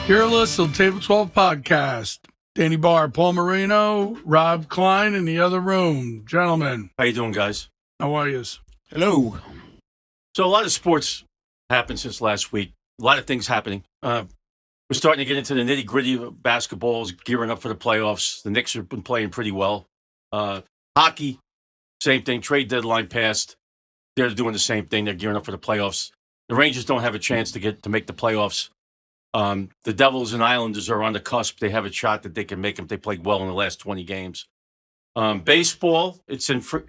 Fearless of Table 12 Podcast. Danny Barr, Paul Marino, Rob Klein in the other room. Gentlemen. How you doing, guys? How are you? Hello. So a lot of sports happened since last week. A lot of things happening. We're starting to get into the nitty-gritty of basketball, gearing up for the playoffs. The Knicks have been playing pretty well. Hockey, same thing. Trade deadline passed. They're doing the same thing. They're gearing up for the playoffs. The Rangers don't have a chance to make the playoffs. The Devils and Islanders are on the cusp. They have a shot that they can make them. They played well in the last 20 games. Baseball, it's in full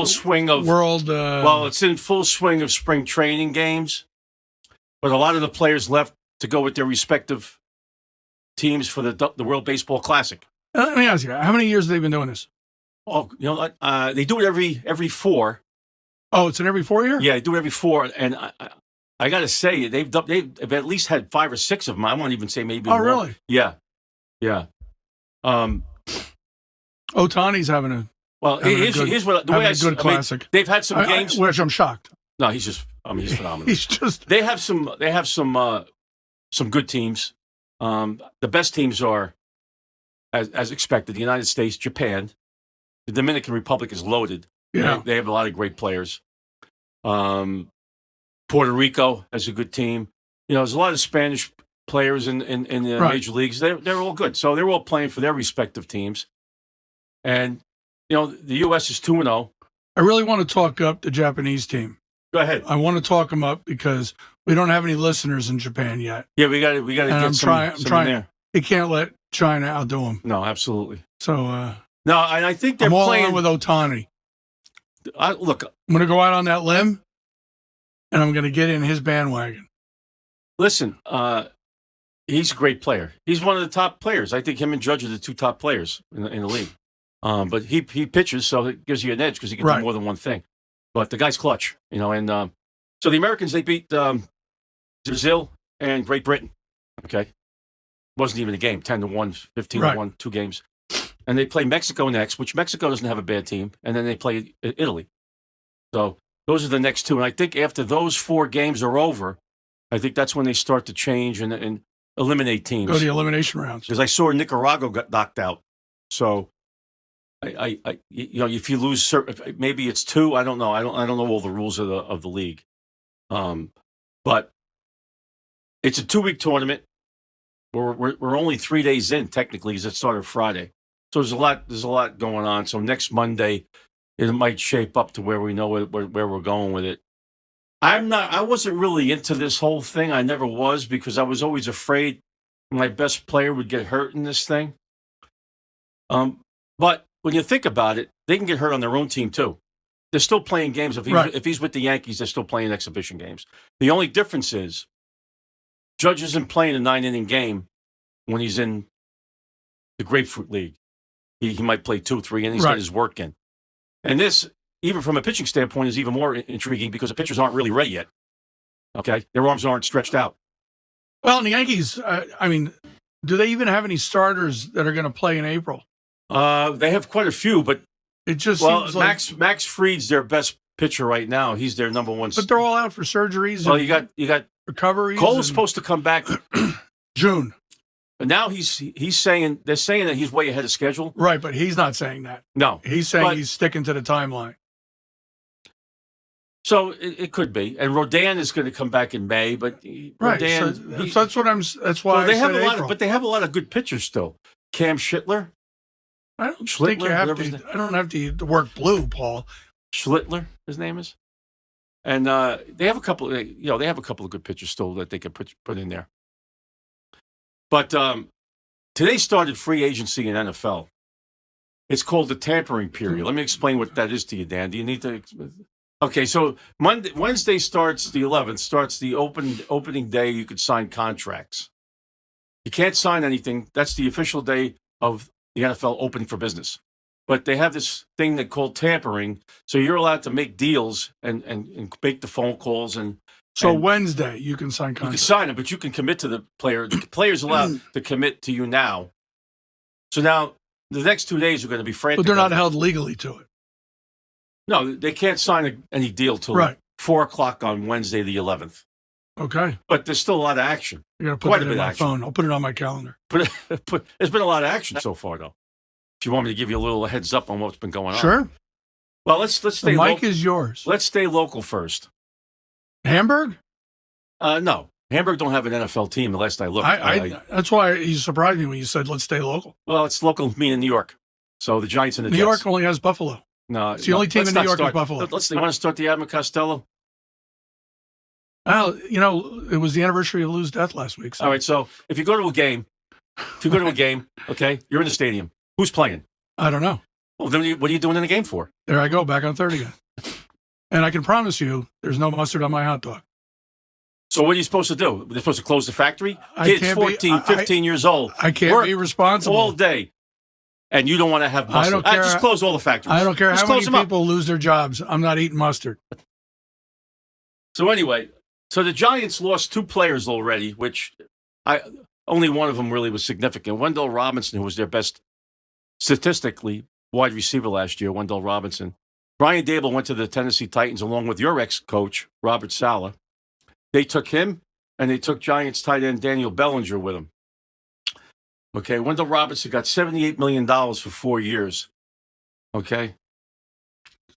swing of it's in full swing of spring training games. But a lot of the players left to go with their respective teams for the World Baseball Classic. Let me ask you, how many years have they been doing this? Oh, they do it every 4. Oh, it's in every 4 year? Yeah, they do it every 4, and I got to say, they've at least had 5 or 6 of them. I won't even say maybe more. Oh, really? Yeah. Otani's having a here's what the way I good classic. They've had some games. Which I'm shocked. No, he's phenomenal. They have some good teams. The best teams are, as expected, the United States, Japan, the Dominican Republic is loaded. Yeah, they have a lot of great players. Puerto Rico has a good team. There's a lot of Spanish players in the major leagues. They're all good. So they're all playing for their respective teams. And, the U.S. is 2-0. I really want to talk up the Japanese team. Go ahead. I want to talk them up because we don't have any listeners in Japan yet. Yeah, we got to get some in there. You can't let China outdo them. No, absolutely. So, no, and I think they're I'm all playing in with Otani. Look, I'm going to go out on that limb, and I'm going to get in his bandwagon. Listen, he's a great player. He's one of the top players. I think him and Judge are the 2 top players in the league. But he pitches, so it gives you an edge because he can do more than one thing. But the guy's clutch, And so the Americans, they beat Brazil and Great Britain. Okay, wasn't even a game. 10-1, 15-1, 2 games. And they play Mexico next, which Mexico doesn't have a bad team. And then they play Italy. So those are the next 2. And I think after those 4 games are over, I think that's when they start to change and eliminate teams. Go to the elimination rounds. Because I saw Nicaragua got knocked out. So, if you lose, maybe it's 2. I don't know. I don't know all the rules of the league. But it's a 2-week tournament. We're only 3 days in technically, because it started Friday. So there's a lot going on. So next Monday, it might shape up to where we know where we're going with it. I wasn't really into this whole thing. I never was, because I was always afraid my best player would get hurt in this thing. But when you think about it, they can get hurt on their own team too. They're still playing games. If he's with the Yankees, they're still playing exhibition games. The only difference is Judge isn't playing a 9-inning game when he's in the Grapefruit League. He might play 2-3 innings, get his work in. And this, even from a pitching standpoint, is even more intriguing because the pitchers aren't really ready yet. Okay? Their arms aren't stretched out. Well, and the Yankees, do they even have any starters that are going to play in April? They have quite a few, but it just seems like Max Fried's their best pitcher right now. He's their number one. But they're all out for surgeries. Well, you got recoveries. Cole's supposed to come back June. But now they're saying that he's way ahead of schedule. Right, but he's not saying that. No. He's saying he's sticking to the timeline. So it could be. And Rodon is going to come back in May, but Rodon, so that's why they have a lot but they have a lot of good pitchers still. Cam Schlittler. I don't think you have to. I don't have to work blue, Paul. Schlittler, his name is. And they have a couple of good pitchers still that they could put in there. But today started free agency in NFL. It's called the tampering period. Let me explain what that is to you, Dan. Do you need to? Okay, so Wednesday starts the 11th, starts the opening day. You could sign contracts. You can't sign anything. That's the official day of the NFL opening for business. But they have this thing they call tampering. So you're allowed to make deals and make the phone calls So Wednesday, you can sign contracts. You can sign it, but you can commit to the player. The player's allowed to commit to you now. So now, the next 2 days are going to be frantic. But they're not held legally to it. No, they can't sign any deal till 4 o'clock on Wednesday the 11th. Okay. but there's still a lot of action. I got to put Quite it a in bit of my action. phone. I'll put it on my calendar. But there's been a lot of action so far, though. If you want me to give you a little heads up on what's been going on. Sure. Well, let's The stay mic local. is yours. Let's stay local first. Hamburg? No, Hamburg don't have an NFL team. The last I looked. That's why you surprised me when you said, let's stay local. Well, it's local, me in New York. So the Giants and the New Jets. York only has Buffalo. No, It's the only team let's in New not York is start. Buffalo. Let's. You want to start the Abbott Costello? Well, it was the anniversary of Lou's death last week. So. All right. So if you go to a game, okay, you're in the stadium. Who's playing? I don't know. Well, then what are you doing in the game for? There I go, back on third again. And I can promise you, there's no mustard on my hot dog. So what are you supposed to do? They're supposed to close the factory? I Kids can't 14, 15 years old. I can't work be responsible. all day. And you don't want to have mustard. I don't care. Just close all the factories. I don't care Just how many close them up. people lose their jobs. I'm not eating mustard. So anyway, so the Giants lost 2 players already, which only one of them really was significant. Wendell Robinson, who was their best statistically wide receiver last year, Wendell Robinson. Brian Dable went to the Tennessee Titans along with your ex-coach, Robert Saleh. They took him, and they took Giants tight end Daniel Bellinger with him. Okay, Wendell Robinson got $78 million for 4 years. Okay?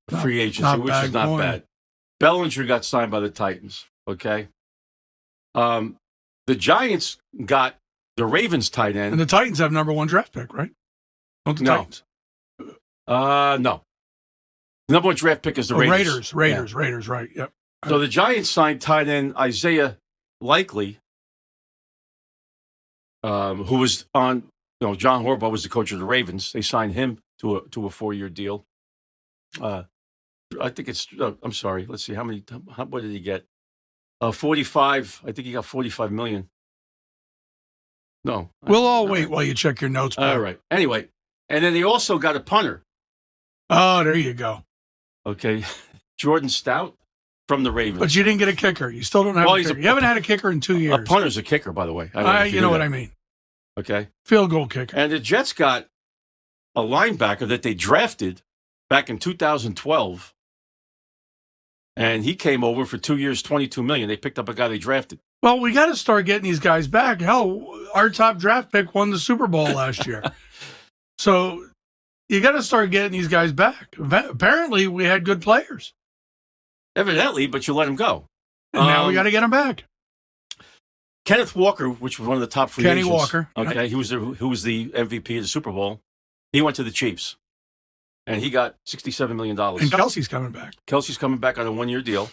Free agency, which is not bad. Bellinger got signed by the Titans. Okay? The Giants got the Ravens tight end. And the Titans have number 1 draft pick, right? Don't the No. Titans? No. The number 1 draft pick is the Raiders. Raiders, Yeah. right. Yep. So the Giants signed tight end Isaiah Likely, who was on, John Harbaugh was the coach of the Ravens. They signed him to a 4-year deal. I think it's, I'm sorry, let's see, what did he get? 45, I think he got $45 million. No. We'll all wait while you check your notes. All right. Anyway, and then they also got a punter. Oh, there you go. Okay. Jordan Stout from the Ravens. But you didn't get a kicker. You still don't have a kicker. You haven't had a kicker in 2 years. A punter's a kicker, by the way. I don't know if you know knew what that. I mean. Okay. Field goal kicker. And the Jets got a linebacker that they drafted back in 2012. And he came over for 2 years, $22 million. They picked up a guy they drafted. Well, we got to start getting these guys back. Hell, our top draft pick won the Super Bowl last year. So you got to start getting these guys back. Apparently, we had good players. Evidently, but you let him go. And now we got to get them back. Kenneth Walker, which was one of the top free Kenny agents. Walker. Okay, Right. who was the MVP of the Super Bowl. He went to the Chiefs. And he got $67 million. And Kelsey's coming back. Kelsey's coming back on a 1-year deal.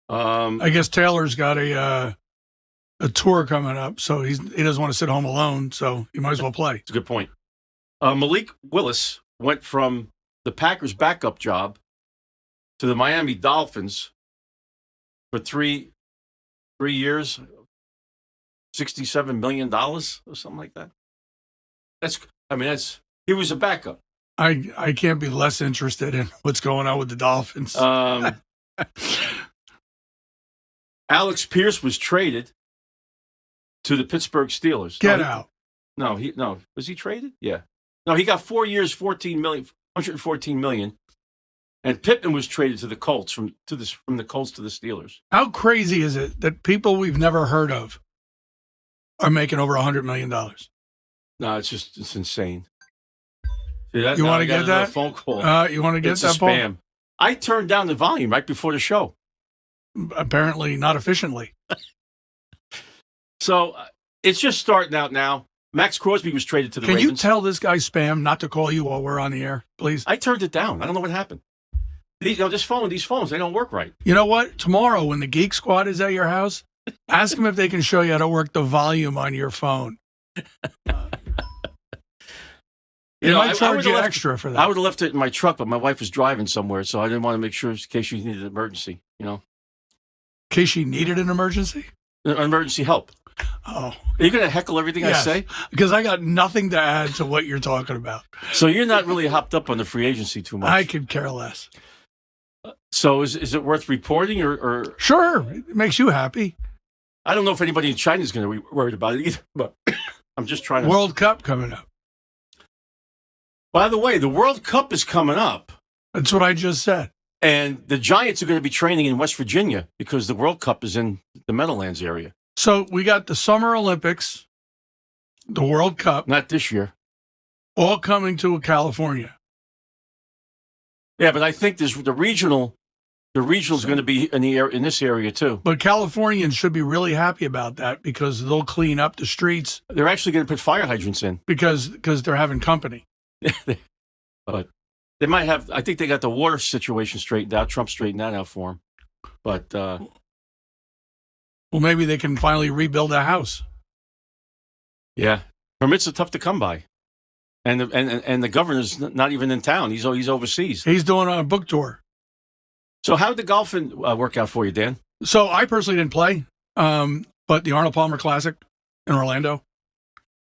I guess Taylor's got a tour coming up, so he doesn't want to sit home alone, so he might as well play. It's a good point. Malik Willis went from the Packers' backup job to the Miami Dolphins for three years, $67 million or something like that. He was a backup. I can't be less interested in what's going on with the Dolphins. Alex Pierce was traded to the Pittsburgh Steelers. Get out. No, was he traded? Yeah. No, he got 4 years, $114 million. And Pittman was traded to the Colts from the Colts to the Steelers. How crazy is it that people we've never heard of are making over $100 million? No, it's insane. See, You want to get that phone call? You want to get It's that a spam. I turned down the volume right before the show. Apparently not efficiently. So it's just starting out now. Max Crosby was traded to the Can Ravens. you tell this guy spam not to call you while we're on the air, please? I turned it down. I don't know what happened. These phones, they don't work right. You know what? Tomorrow, when the Geek Squad is at your house, ask them if they can show you how to work the volume on your phone. They might charge you extra for that. I would have left it in my truck, but my wife was driving somewhere, so I didn't want to make sure in case she needed an emergency, In case she needed an emergency? Emergency help. Oh. Are you going to heckle everything I say? Because I got nothing to add to what you're talking about. So you're not really hopped up on the free agency too much. I could care less. So is it worth reporting or? Sure. It makes you happy. I don't know if anybody in China is going to be worried about it either, but I'm just trying to. World Cup coming up. By the way, the World Cup is coming up. That's what I just said. And the Giants are going to be training in West Virginia because the World Cup is in the Meadowlands area. So we got the Summer Olympics, the World Cup, Not this year. all coming to California. Yeah, but I think there's the regional is going to be in this area too. But Californians should be really happy about that because they'll clean up the streets They're actually going to put fire hydrants in. because they're having company. But they might have. I think they got the water situation straightened out. Trump straightened that out for them. But Well, maybe they can finally rebuild a house. yeah, permits are tough to come by, and the governor's not even in town. He's overseas. He's doing a book tour. So how did the golfing work out for you, Dan? So I personally didn't play, but the Arnold Palmer Classic in Orlando.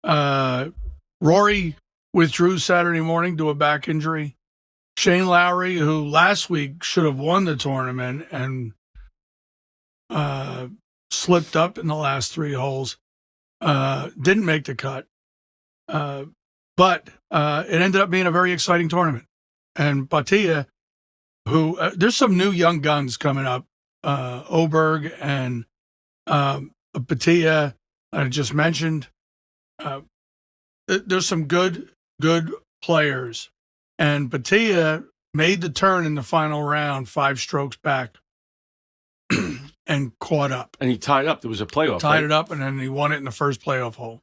Rory withdrew Saturday morning due to a back injury. Shane Lowry, who last week should have won the tournament and slipped up in the last 3 holes, didn't make the cut. But it ended up being a very exciting tournament. And Batia, who there's some new young guns coming up, Oberg and Batia, I just mentioned. There's some good players. And Batia made the turn in the final round, 5 strokes back, and caught up. And he tied up. There was a playoff. Tied it up, and then he won it in the first playoff hole.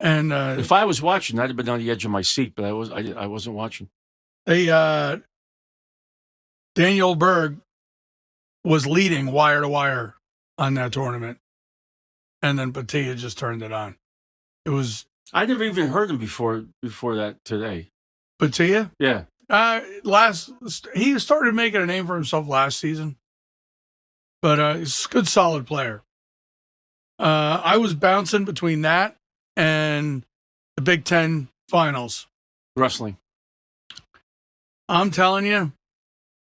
And if I was watching, I'd have been on the edge of my seat, but I wasn't watching. Daniel Berg was leading wire to wire on that tournament, and then Batia just turned it on. It was. I never even heard him before that today. Batia? Yeah. He started making a name for himself last season, but he's a good, solid player. I was bouncing between that and the Big Ten finals. Wrestling. I'm telling you,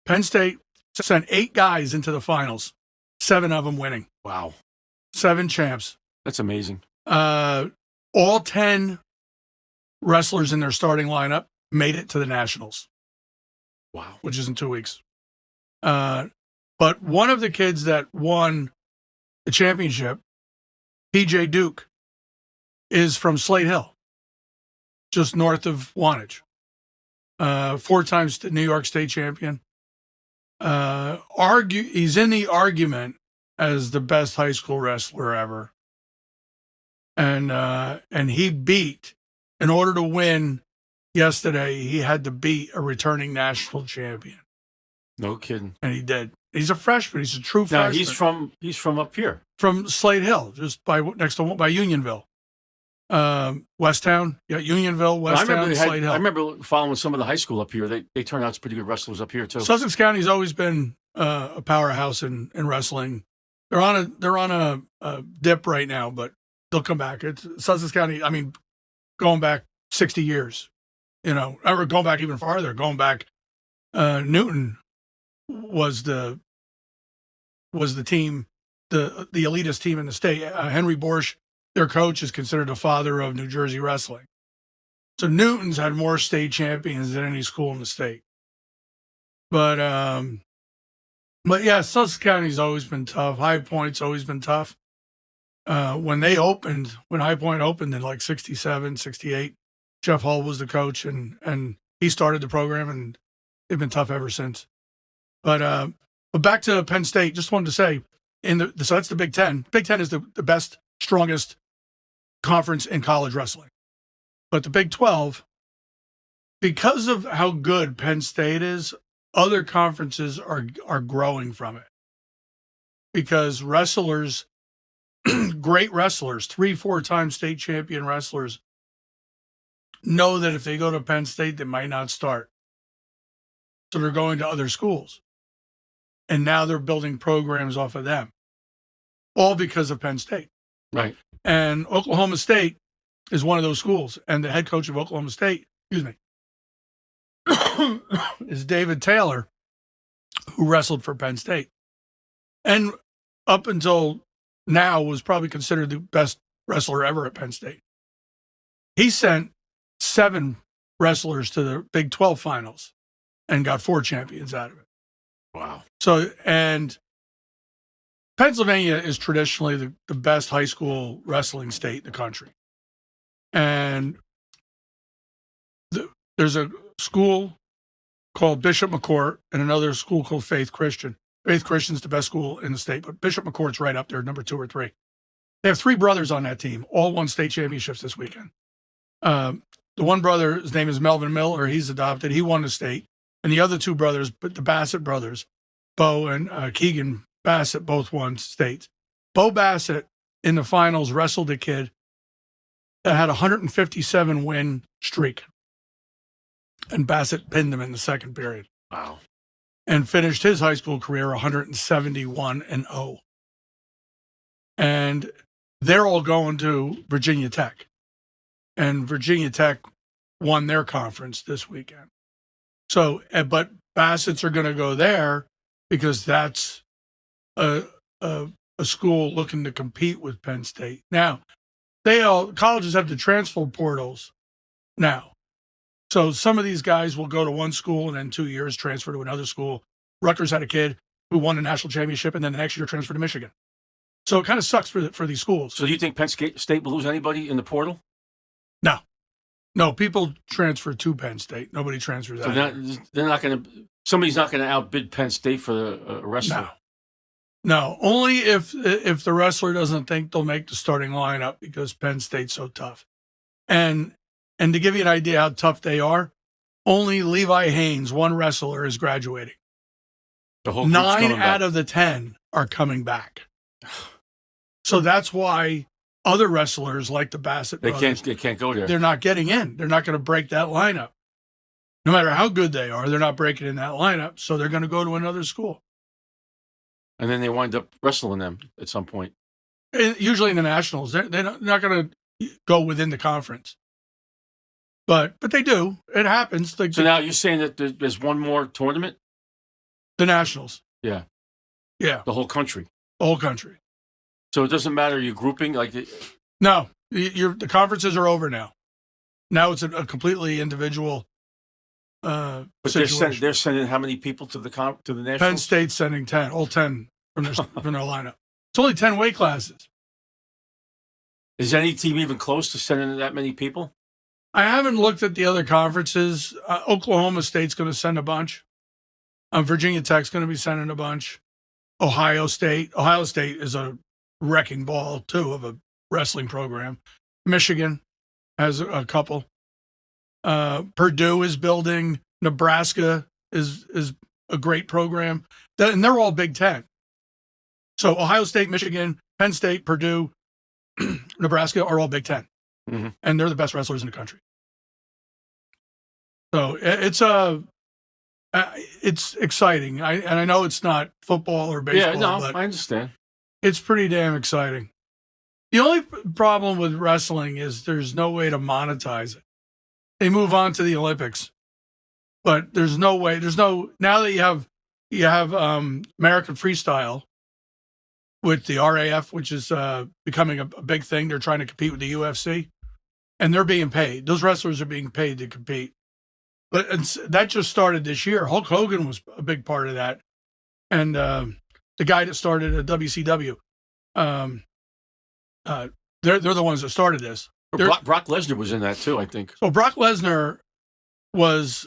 Penn State sent 8 guys into the finals, 7 of them winning. Wow. 7 champs. That's amazing. All 10 wrestlers in their starting lineup made it to the Nationals. Wow. Which is in 2 weeks. But one of the kids that won the championship, PJ Duke, is from Slate Hill, just north of Wantage. 4 times the New York State champion. He's in the argument as the best high school wrestler ever. And he beat, in order to win yesterday, he had to beat a returning national champion. No kidding. And he did. He's a freshman. He's a true Now freshman. he's from up here. From Slate Hill, just by Unionville. Westtown. Yeah, Unionville, Westtown, Slate Hill. I remember following some of the high school up here. They turn out pretty good wrestlers up here too. Sussex County's always been a powerhouse in wrestling. They're on a dip right now, but they'll come back. It's Sussex County. I mean, going back 60 years, or going back even farther. Going back, Newton was the team, the elitist team in the state. Henry Borsch, their coach, is considered the father of New Jersey wrestling. So Newton's had more state champions than any school in the state. But yeah, Sussex County's always been tough. High Point's always been tough. When High Point opened in like 67, 68, Jeff Hull was the coach and he started the program, and they've been tough ever since. But back to Penn State, just wanted to say, so that's the Big Ten. Big Ten is the best, strongest conference in college wrestling. But the Big 12, because of how good Penn State is, other conferences are growing from it. Because wrestlers, great wrestlers, 3-4-time state champion wrestlers, know that if they go to Penn State, they might not start. So they're going to other schools. And now they're building programs off of them. All because of Penn State. Right. And Oklahoma State is one of those schools. And the head coach of Oklahoma State, is David Taylor, who wrestled for Penn State. And up until now was probably considered the best wrestler ever at Penn State. He sent 7 wrestlers to the Big 12 finals and got 4 champions out of it. Wow. So, and Pennsylvania is traditionally the best high school wrestling state in the country. And there's a school called Bishop McCourt and another school called Faith Christian. Faith Christian's the best school in the state, but Bishop McCourt's right up there, number 2 or 3. They have 3 brothers on that team, all won state championships this weekend. The one brother, his name is Melvin Miller. He's adopted. He won the state. And the other 2 brothers, but the Bassett brothers, Bo and Keegan Bassett, both won states. Bo Bassett in the finals wrestled a kid that had a 157 win streak. And Bassett pinned him in the second period. Wow. And finished his high school career 171-0. And they're all going to Virginia Tech. And Virginia Tech won their conference this weekend. So, but Bassett's are going to go there because that's a school looking to compete with Penn State. Now, colleges have the transfer portals now. So some of these guys will go to one school and then 2 years transfer to another school. Rutgers had a kid who won a national championship and then the next year transferred to Michigan. So it kind of sucks for these schools. So do you think Penn State will lose anybody in the portal? No, people transfer to Penn State. Nobody transfers out. So they're not going to. Somebody's not going to outbid Penn State for the wrestler. No, only if the wrestler doesn't think they'll make the starting lineup because Penn State's so tough. And to give you an idea how tough they are, only Levi Haynes, one wrestler, is graduating. The whole 9 out of the 10 are coming back. So that's why other wrestlers like the Bassett brothers, they can't go there. they're not getting in. They're not going to break that lineup. No matter how good they are, they're not breaking in that lineup. So they're going to go to another school. And then they wind up wrestling them at some point. Usually in the nationals, they're not going to go within the conference. But they do. It happens. So now you're saying that there's one more tournament? The nationals. Yeah. Yeah. The whole country. The whole country. So it doesn't matter you're grouping like. No, the conferences are over now. Now it's a completely individual. But they're sending how many people to the nationals? Penn State's sending 10, all 10 from their lineup. It's only 10 weight classes. Is any team even close to sending that many people? I haven't looked at the other conferences. Oklahoma State's going to send a bunch. Virginia Tech's going to be sending a bunch. Ohio State is a wrecking ball too of a wrestling program. Michigan has a couple. Purdue is building. Nebraska is a great program, and they're all Big Ten. So Ohio State, Michigan, Penn State, Purdue, Nebraska are all Big Ten, and they're the best wrestlers in the country. So it's exciting. I know it's not football or baseball, but I understand. It's pretty damn exciting. The only problem with wrestling is there's no way to monetize it. They move on to the Olympics, but there's no way. Now that you have American Freestyle with the RAF, which is becoming a big thing. They're trying to compete with the UFC, and they're being paid. Those wrestlers are being paid to compete. But that just started this year. Hulk Hogan was a big part of that, and the guy that started at WCW, they're the ones that started this. Brock Lesnar was in that too, I think. So Brock Lesnar was,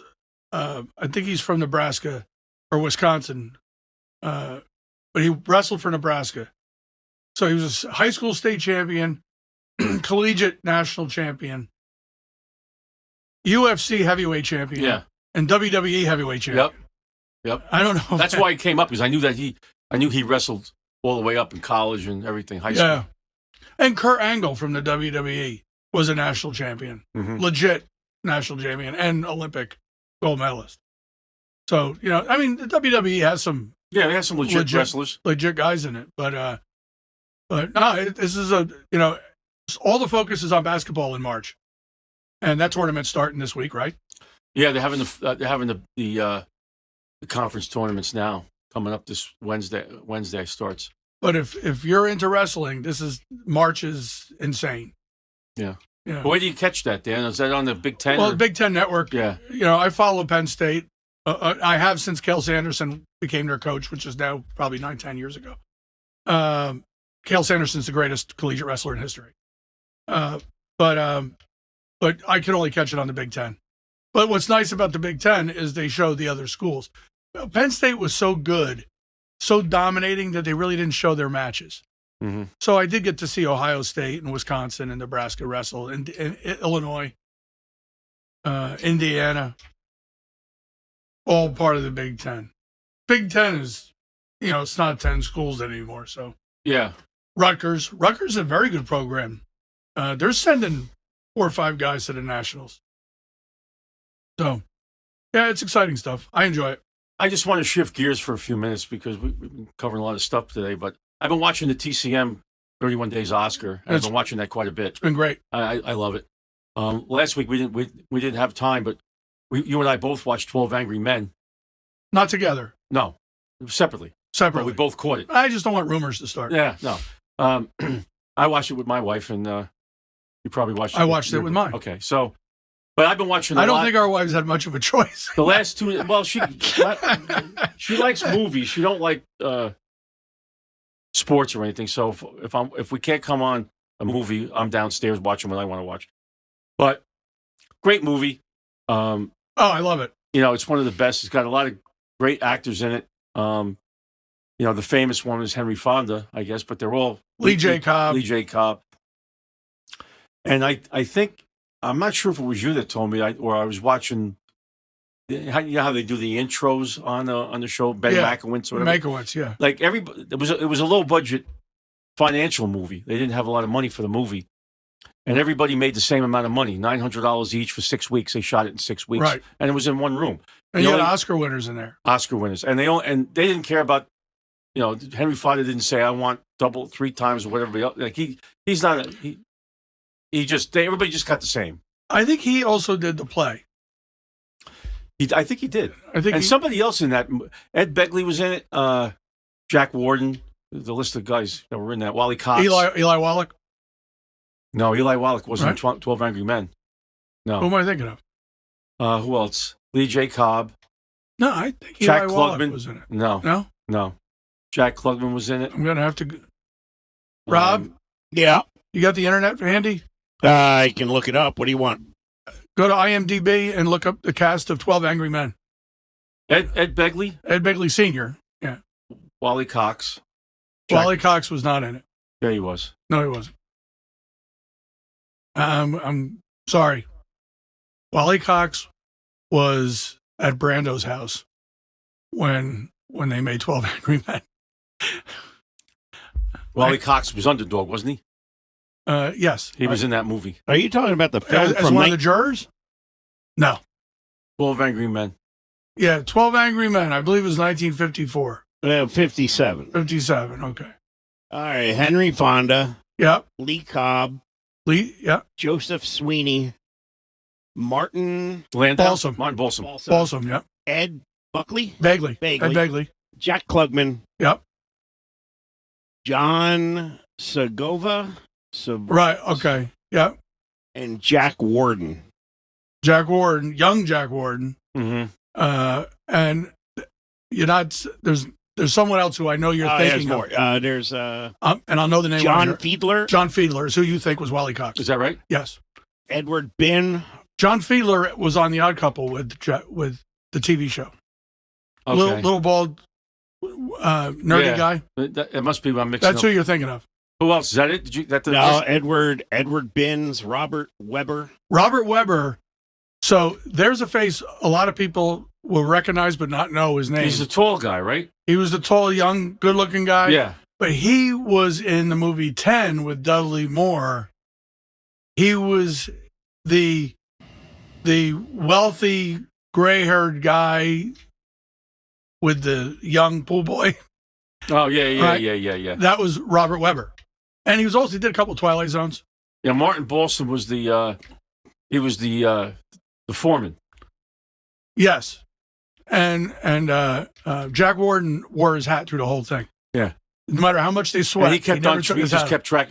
I think he's from Nebraska or Wisconsin, but he wrestled for Nebraska. So he was a high school state champion, collegiate national champion, UFC heavyweight champion, and WWE heavyweight champion. Yep. I don't know. That's why it came up, because I knew he wrestled all the way up in college and everything, high school. Yeah. And Kurt Angle from the WWE was a national champion, legit national champion, and Olympic gold medalist. So, the WWE has some. Yeah, they have some legit wrestlers. Legit guys in it. But no, this is all the focus is on basketball in March. And that tournament's starting this week, right? Yeah, they're having the conference tournaments now coming up this Wednesday. Wednesday starts. But if you're into wrestling, March is insane. Yeah. Where do you catch that, Dan? Is that on the Big Ten? Well, the Big Ten Network. Yeah. I follow Penn State. I have since Kel Sanderson became their coach, which is now probably 9-10 years ago. Cale Sanderson's the greatest collegiate wrestler in history. But I can only catch it on the Big Ten. But what's nice about the Big Ten is they show the other schools. Penn State was so good, so dominating that they really didn't show their matches. Mm-hmm. So I did get to see Ohio State and Wisconsin and Nebraska wrestle, and Illinois, Indiana, all part of the Big Ten. Big Ten is, it's not 10 schools anymore. So Yeah. Rutgers is a very good program. They're sending 4 or 5 guys to the Nationals. So, yeah, it's exciting stuff. I enjoy it. I just want to shift gears for a few minutes because we've been covering a lot of stuff today, but I've been watching the TCM 31 Days Oscar, and I've been watching that quite a bit. It's been great. I love it. Last week we didn't have time, but you and I both watched 12 Angry Men. Not together. No, separately. Separately. But we both caught it. I just don't want rumors to start. Yeah, no. I watched it with my wife, and you probably watched it. I watched it with mine. Okay, so, but I've been watching I don't think our wives had much of a choice. The last 2, well, she likes movies. She don't like sports or anything. So if we can't come on a movie, I'm downstairs watching what I want to watch. But great movie. Oh, I love it. It's one of the best. It's got a lot of great actors in it. The famous one is Henry Fonda, I guess, but they're all Lee J. Cobb. Lee J. Cobb. And I think, I'm not sure if it was you that told me, or I was watching. How they do the intros on the show, Ben Makowitz or whatever. Makowitz, yeah. Like everybody, it was a low budget financial movie. They didn't have a lot of money for the movie, and everybody made the same amount of money, $900 each for 6 weeks. They shot it in 6 weeks, right? And it was in one room. And you had Oscar winners in there. Oscar winners, and they didn't care about. Henry Fonda didn't say I want double 3 times or whatever. Like he's not everybody just got the same. I think he also did the play. I think he did. And somebody else in that. Ed Begley was in it. Jack Warden. The list of guys that were in that. Wally Cox. Eli Wallach. No, Eli Wallach wasn't in 12 Angry Men. No. Who am I thinking of? Who else? Lee J. Cobb. No, I think Jack Eli Wallach Klugman was in it. No. Jack Klugman was in it. I'm gonna have to. Rob. Yeah. You got the internet handy? I can look it up. What do you want? Go to IMDb and look up the cast of 12 Angry Men. Ed Begley? Ed Begley Sr. Yeah. Wally Cox. Wally Cox was not in it. Yeah, he was. No, he wasn't. I'm sorry. Wally Cox was at Brando's house when they made 12 Angry Men. Wally Cox was Underdog, wasn't he? Yes. He was in that movie. Are you talking about the film as one of the jurors? No. 12 Angry Men. Yeah, 12 Angry Men. I believe it was 1954. 57. 57, okay. All right, Henry Fonda. Yep. Lee Cobb. Yep. Joseph Sweeney. Martin Landau. Balsam. Martin Balsam. Balsam, yep. Ed Buckley. Ed Begley. Begley. Jack Klugman. Yep. John Segovia. Right, okay. Yep. And Jack Warden. Jack Warden, young Jack Warden. Mm-hmm. And you're not, there's someone else who I know you're thinking more. of. There's and I'll know the name. John Fiedler. John Fiedler is who you think was Wally Cox. Is that right? Yes. Edward Bin. John Fiedler was on The Odd Couple with the TV show. Okay. Little bald, nerdy guy. It must be what I'm mixing That's up. who you're thinking of. Who else? Is that it? No, Edward Binns, Robert Weber. Robert Weber. So there's a face a lot of people will recognize but not know his name. He's a tall guy, right? He was the tall, young, good-looking guy. Yeah. But he was in the movie 10 with Dudley Moore. He was the wealthy, gray-haired guy with the young pool boy. Oh, yeah. Right? That was Robert Weber. And he did a couple Twilight Zones. Yeah, Martin Balsam was the foreman. Yes. And Jack Warden wore his hat through the whole thing. Yeah. No matter how much they sweat, And he just kept track,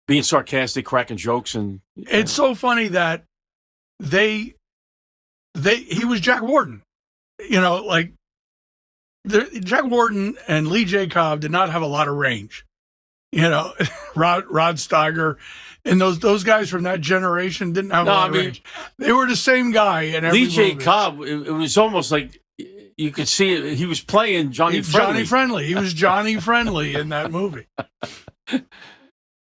being sarcastic, cracking jokes, and it's so funny that he was Jack Warden. Jack Warden and Lee J. Cobb did not have a lot of range. You know, Rod Steiger and those guys from that generation didn't have a lot of range. They were the same guy in every Lee J. movie. Cobb, it was almost like you could see it. He was playing Johnny Friendly. Johnny Friendly. He was Johnny Friendly in that movie.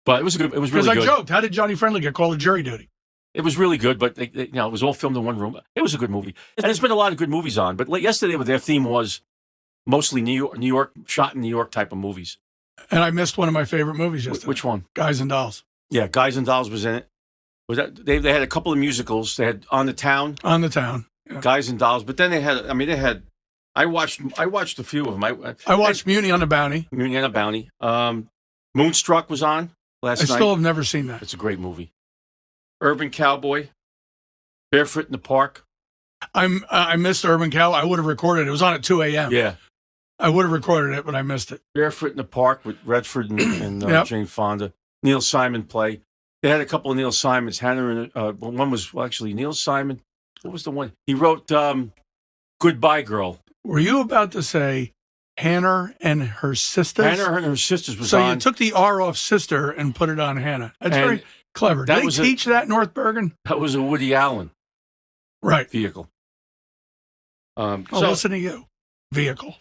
But it was good. It was Because really I good. joked, how did Johnny Friendly get called to jury duty? It was really good, but it was all filmed in one room. It was a good movie, and there's been a lot of good movies on. But yesterday, their theme was mostly New York, shot in New York type of movies. And I missed one of my favorite movies yesterday. Which one? Guys and Dolls. Yeah, Guys and Dolls was in it. Was that they had a couple of musicals? They had On the Town, On the Town. Yeah. Guys and Dolls, but then they had. I watched a few of them. I watched Muni on the Bounty. Muni on a Bounty. Moonstruck was on last night. I still have never seen that. It's a great movie. Urban Cowboy, Barefoot in the Park. I missed Urban Cow. I would have recorded it. It was on at 2 a.m. Yeah, I would have recorded it, but I missed it. Barefoot in the Park with Redford and Yep. Jane Fonda. Neil Simon play. They had a couple of Neil Simons. Hannah and one was actually Neil Simon. What was the one he wrote? Goodbye Girl. Were you about to say Hannah and her sisters? Hannah and her sisters was so on. you took the R off sister and put it on Hannah. That's And very clever. that Did they was teach that in North Bergen? That was a Woody Allen Right. vehicle. Oh, So listen to you. Vehicle.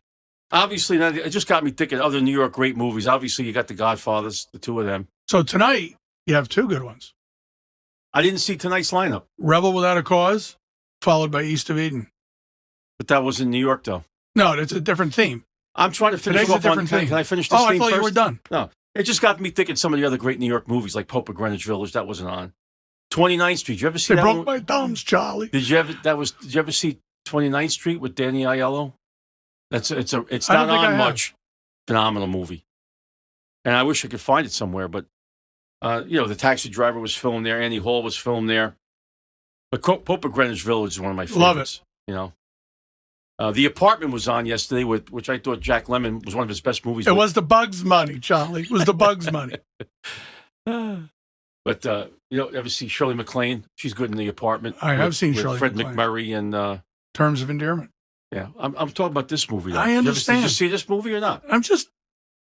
obviously, now, it just got me thinking. Other New York great movies. Obviously, you got The Godfathers, the two of them. So tonight, you have two good ones. I didn't see tonight's lineup, Rebel Without a Cause, followed by East of Eden. but that was in New York, though. No, it's a different theme. I'm trying to finish Today's a off on. different thing. Can I finish this Oh, I theme thought first? you were done. No, it just got me thinking some of the other great New York movies, like Pope of Greenwich Village. That wasn't on. 29th Street. Did you ever see They that broke one? my thumbs, Charlie. Did you ever see 29th Street with Danny Aiello? It's I not don't think I on have. much. Phenomenal movie. And I wish I could find it somewhere, but The Taxi Driver was filmed there. Annie Hall was filmed there. But Pope of Greenwich Village is one of my favorites. Love it. You know. The Apartment was on yesterday, which I thought Jack Lemmon was one of his best movies. It was the Bugs money, Charlie. It was the Bugs money. But ever see Shirley MacLaine? She's good in The Apartment. I have with- seen with Shirley Fred MacLaine. McMurray and Terms of endearment. yeah. I'm talking about this movie. Though. I Did understand. you see this movie or not? I'm just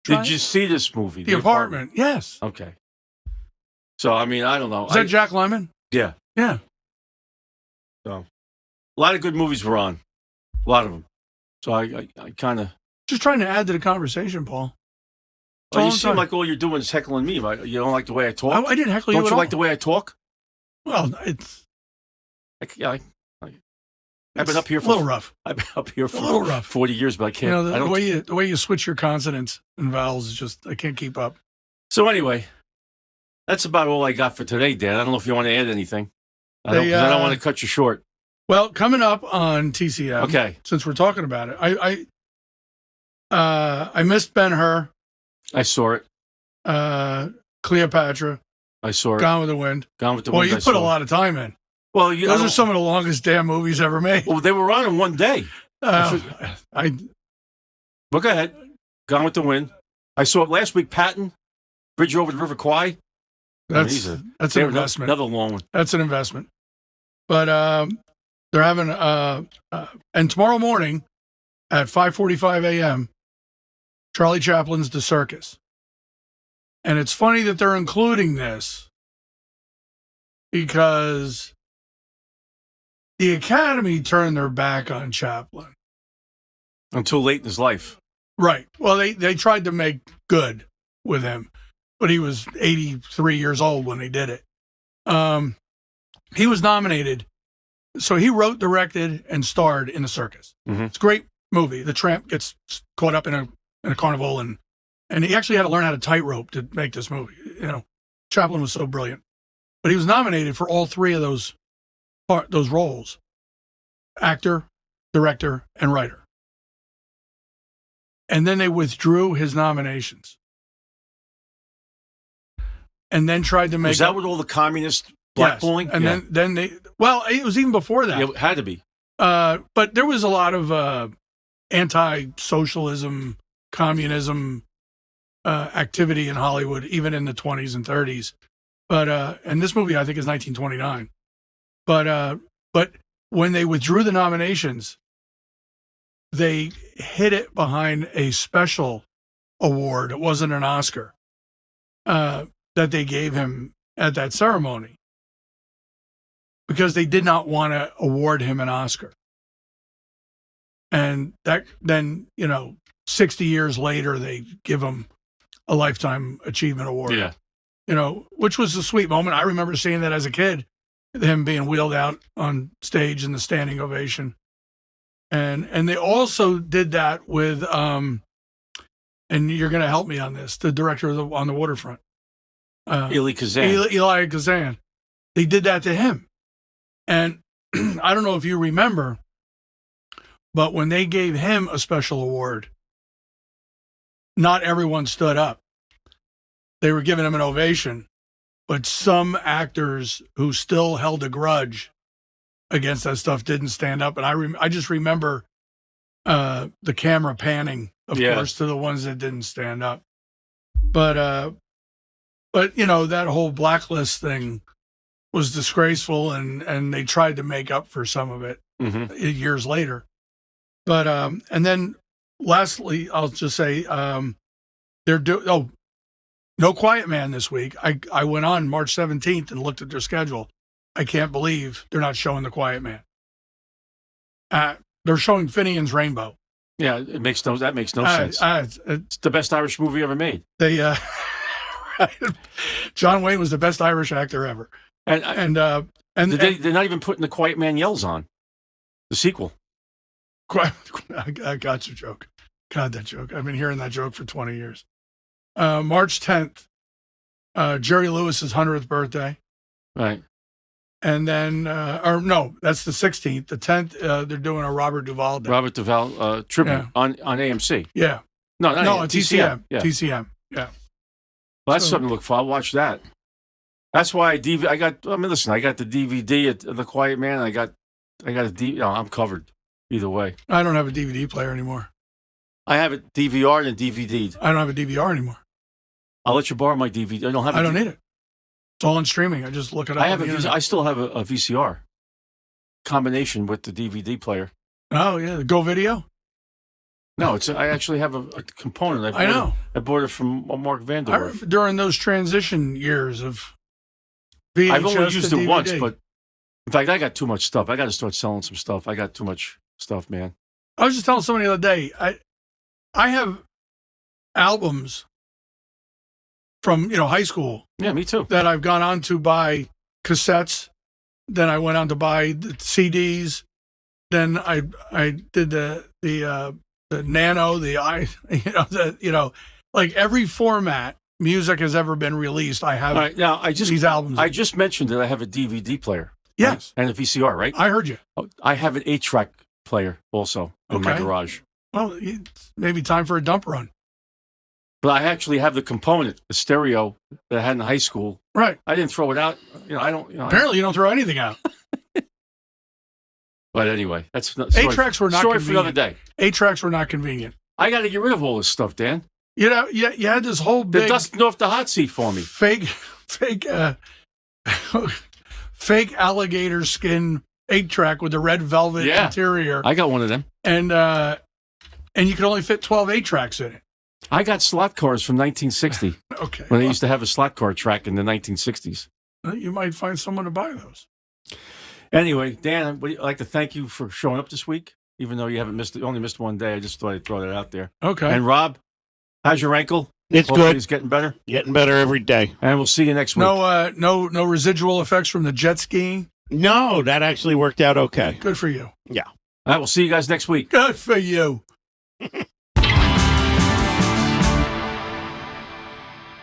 trying. Did you see this movie? The Apartment? Yes. Okay. So I don't know. Is that Jack Lemmon? Yeah. Yeah. A lot of good movies were on. A lot of them. So I kind of. Just trying to add to the conversation, Paul. That's Well, all you I'm seem saying. like all you're doing is heckling me. Right? You don't like the way I talk. I didn't heckle you Don't at you all. like the way I talk? Well, it's I've been up here for a little rough. I've been up here A little for rough. 40 years, but I You can't. know, I don't. the way you switch your consonants and vowels is just I can't keep up. So anyway, that's about all I got for today, Dan. I don't know if you want to add anything. I They, don't want to cut you short. Well, coming up on TCM. Okay. Since we're talking about it, I missed Ben-Hur, I saw it. Cleopatra, I saw it. Gone with the Wind. Gone with the Well, Wind. you I put a saw it. lot of time in. Well, Those are some of the longest damn movies ever made. Well, they were on in one day. I But go ahead. Gone with the Wind. I saw it last week. Patton, Bridge over the River Kwai. that's an investment. Another long one. That's an investment. But they're having and tomorrow morning at 5:45 a.m. Charlie Chaplin's The Circus. And it's funny that they're including this because the Academy turned their back on Chaplin. Until late in his life. Right. Well, they tried to make good with him, but he was 83 years old when they did it. He was nominated. So he wrote, directed, and starred in The Circus. Mhm. It's a great movie. The tramp gets caught up in a carnival, and he actually had to learn how to tightrope to make this movie. You know, Chaplin was so brilliant. But he was nominated for all three of those roles: actor, director, and writer. And then they withdrew his nominations. And then tried to make Was that with all the communist Yes. blackballing? And Yeah. then they, well, it was even before that. Yeah, it had to be. But there was a lot of anti-socialism, communism activity in Hollywood, even in the 20s and 30s. But and this movie, I think, is 1929. But when they withdrew the nominations, they hid it behind a special award. It wasn't an Oscar that they gave him at that ceremony because they did not want to award him an Oscar. And then 60 years later, they give him a Lifetime Achievement Award. Yeah. Which was a sweet moment. I remember seeing that as a kid, him being wheeled out on stage in the standing ovation. And they also did that with, and you're going to help me on this, the director of On the Waterfront. Eli Kazan. Eli Kazan. They did that to him. And I don't know if you remember, but when they gave him a special award, not everyone stood up. They were giving him an ovation, but some actors who still held a grudge against that stuff didn't stand up. And I just remember the camera panning, of course, to the ones that didn't stand up. But that whole blacklist thing was disgraceful, and they tried to make up for some of it years later. But and then lastly, I'll just say No Quiet Man this week. I went on March 17th and looked at their schedule. I can't believe they're not showing The Quiet Man. They're showing Finian's Rainbow. Yeah, that makes no sense. It's the best Irish movie ever made. They John Wayne was the best Irish actor ever. And they're not even putting The Quiet Man Yells on the sequel. I got your joke. God, that joke. I've been hearing that joke for 20 years. March 10th, Jerry Lewis's 100th birthday. Right. And then, that's the 16th. The 10th, they're doing a Robert Duvall Day. Robert Duvall tribute on AMC. Yeah. No, TCM. Yeah. TCM. Yeah. Well, that's something to look for. I'll watch that. That's why I got the DVD at The Quiet Man. I got a DVD. I'm covered either way. I don't have a DVD player anymore. I have it DVR'd and DVD'd. I don't have a DVR anymore. I'll let you borrow my DVD. I don't need it. It's all on streaming. I just look it up. I still have a VCR combination with the DVD player. Oh yeah, the Go Video. No, I actually have a component. I know. I bought it from Mark Vanderwerf. During those transition years of VHS I've only used to it DVD. once, but in fact, I got too much stuff. I got to start selling some stuff. I got too much stuff, man. I was just telling somebody the other day, I have albums from high school. Yeah, me too. That I've gone on to buy cassettes. Then I went on to buy the CDs. Then I did the Nano, like every format music has ever been released. I have. All right, now these albums. I just mentioned that I have a DVD player. Yes, right? And a VCR, right? I heard you. I have an 8-track player also in my garage. Well, it's maybe time for a dump run. But I actually have the component, the stereo that I had in high school. Right. I didn't throw it out. I don't. Apparently, you don't throw anything out. But anyway, that's 8-tracks were not story convenient. for another day. 8-tracks were not convenient. I got to get rid of all this stuff, Dan. You had this whole big. They're dusting off the hot seat for me. Fake alligator skin 8-track with the red velvet interior. I got one of them. And you could only fit 12 8-tracks in it. I got slot cars from 1960. Okay. When they used to have a slot car track in the 1960s. You might find someone to buy those. Anyway, Dan, I'd like to thank you for showing up this week, even though you only missed one day. I just thought I'd throw that out there. Okay. And Rob, how's your ankle? It's Hopefully good. It's getting better. Getting better every day. And we'll see you next week. No residual effects from the jet skiing? No, that actually worked out okay. Good for you. Yeah. All right, we'll see you guys next week. Good for you.